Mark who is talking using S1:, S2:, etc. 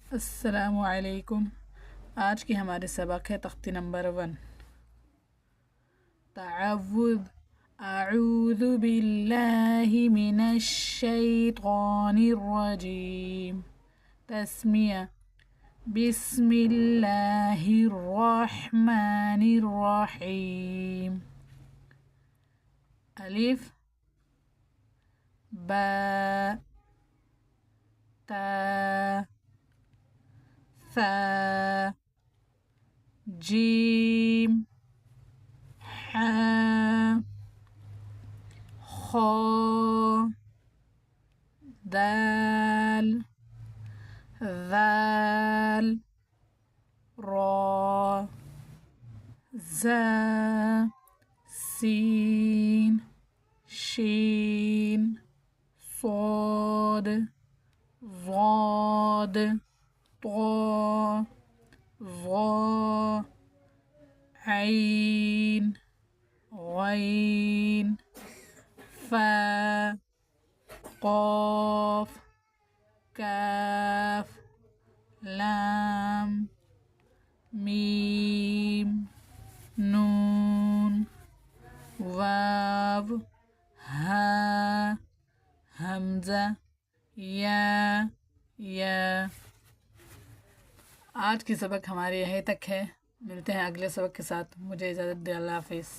S1: अस्सलामु अलैकुम। आज की हमारी सबक है तख्ती नंबर 1 तअव्वुज़। अऊज़ु बिल्लाहि मिनश शैतानिर रजीम। तस्मिया बिस्मिल्लाहिर रहमानिर रहीम। अलिफ बा ता सा जीम हा खा दाल ज़ाल रा ज़ा सीन शीन صاد ضاد طا ظا عين غين فا قاف كاف لام ميم نون वाव हा हमज़ा या। आज की सबक हमारे यहीं तक है। मिलते हैं अगले सबक के साथ। मुझे इजाज़त दे। अल्लाह हाफिज़।